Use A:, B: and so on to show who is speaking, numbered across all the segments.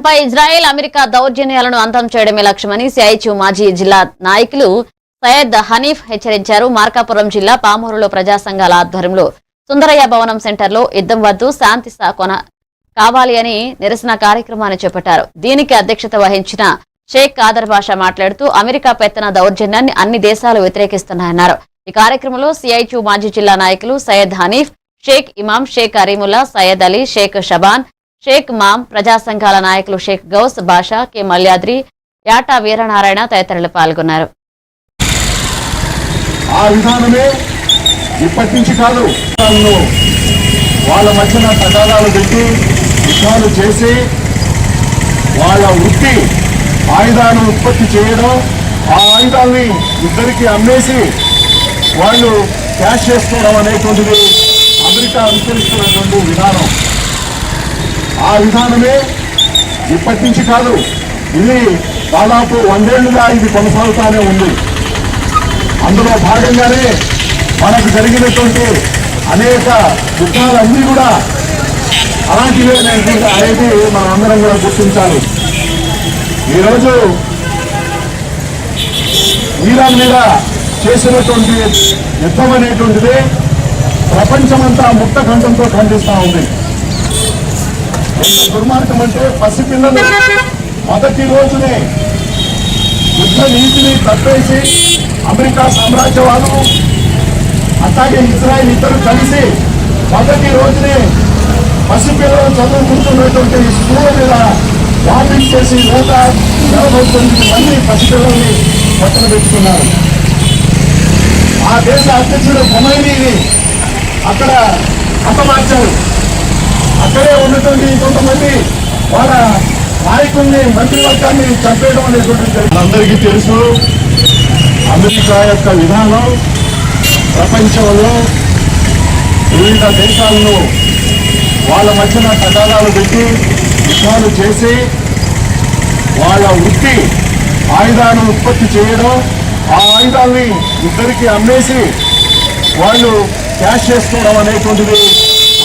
A: పై Israel America దౌర్జన్యాలను అంతం చేయడమే లక్ష్యమని సిఐటియు మాజీ జిల్లా నాయకులు సయ్యద్ హనీఫ్ హెచ్చరించారు. మార్కాపురం జిల్లా పామూరులో ప్రజా సంఘాల ఆధ్వర్యంలో సుందరయ్య భవనం సెంటర్లో యుద్ధం వద్దు శాంతి కావాలి అని నిరసన కార్యక్రమాన్ని చేపట్టారు. దీనికి అధ్యక్షత వహించిన షేక్ కాదర్ బాషా మాట్లాడుతూ అమెరికా పెత్తన దౌర్జన్యాన్ని అన్ని దేశాలు వ్యతిరేకిస్తున్నాయన్నారు. ఈ కార్యక్రమంలో సిఐటియు మాజీ జిల్లా నాయకులు సయ్యద్ హనీఫ్, షేక్ ఇమాం, షేక్ అరీముల్లా, సయ్యద్ అలీ, షేక్ షబాన్, షేక్ మామ్, ప్రజా సంఘాల నాయకులు షేక్ గౌస్ బాషా, కె మల్యాద్రి, యాటా వీరనారాయణ తదితరులు పాల్గొన్నారు.
B: ఆ విధానమే ఇప్పటి నుంచి కాదు, వాళ్ళ మధ్యన తగాదాలు పెట్టి యుద్ధాలు చేసి వాళ్ళ వృత్తి ఆయుధాలను ఉత్పత్తి చేయడం, ఆ ఆయుధాలని ఇద్దరికి అమ్మేసి వాళ్ళు క్యాష్ చేసుకోవడం అనేటువంటిది అమెరికా అనుసరిస్తున్నటువంటి విధానం. ఆ విధానమే ఇప్పటి నుంచి కాదు, ఇది దాదాపు 100 ఏళ్లుగా ఇది కొనసాగుతూనే ఉంది. అందులో భాగంగానే మనకు జరిగినటువంటి అనేక యుద్ధాలన్నీ కూడా అలాంటివే అనేది మనం అందరం కూడా గుర్తించాలి. ఈరోజు ఇరాన్ మీద చేసినటువంటి యుద్ధం అనేటువంటిది ప్రపంచమంతా ముక్త కంఠంతో ఖండిస్తూ ఉంది. ఎంత దుర్మార్గం అంటే పసిపిల్లలు మొదటి రోజునే యుద్ధ నీతిని తప్పేసి అమెరికా సామ్రాజ్యవాదం అట్లాగే ఇజ్రాయెల్ ఇద్దరు కలిసి మొదటి రోజునే పసిపిల్లలు చదువుకుంటున్నటువంటి స్కూల్ మీద బాంబింగ్ చేసి 149 మంది పసిపిల్లల్ని పక్కన పెట్టుకున్నారు. ఆ దేశ అధ్యక్షుడు ఖొమైనీని అక్కడ హతమార్చారు. అక్కడే ఉన్నటువంటి కొంతమంది వాళ్ళ నాయకుల్ని, మంత్రివర్గాన్ని చంపేయడం అనేటువంటి అందరికీ తెలుసు. అమెరికా యొక్క విధానం ప్రపంచంలో వివిధ దేశాలను వాళ్ళ మధ్యన తగాదాలు పెట్టి యుద్ధాలు చేసి వాళ్ళ వృత్తి ఆయుధాలను ఉత్పత్తి చేయడం, ఆ ఆయుధాలని ఇద్దరికి అమ్మేసి వాళ్ళు క్యాష్ చేసుకోవడం అనేటువంటిది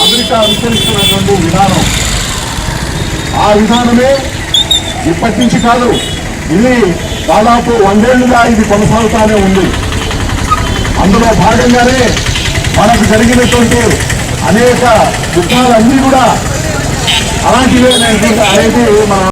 B: అమెరికా అనుసరిస్తున్నటువంటి విధానం. ఆ విధానమే ఇప్పటి నుంచి కాదు, ఇది దాదాపు 100 ఏళ్లుగా ఇది కొనసాగుతూనే ఉంది. అందులో భాగంగానే మనకు జరిగినటువంటి అనేక యుద్ధాలన్నీ కూడా అలాంటివే అనేది మనం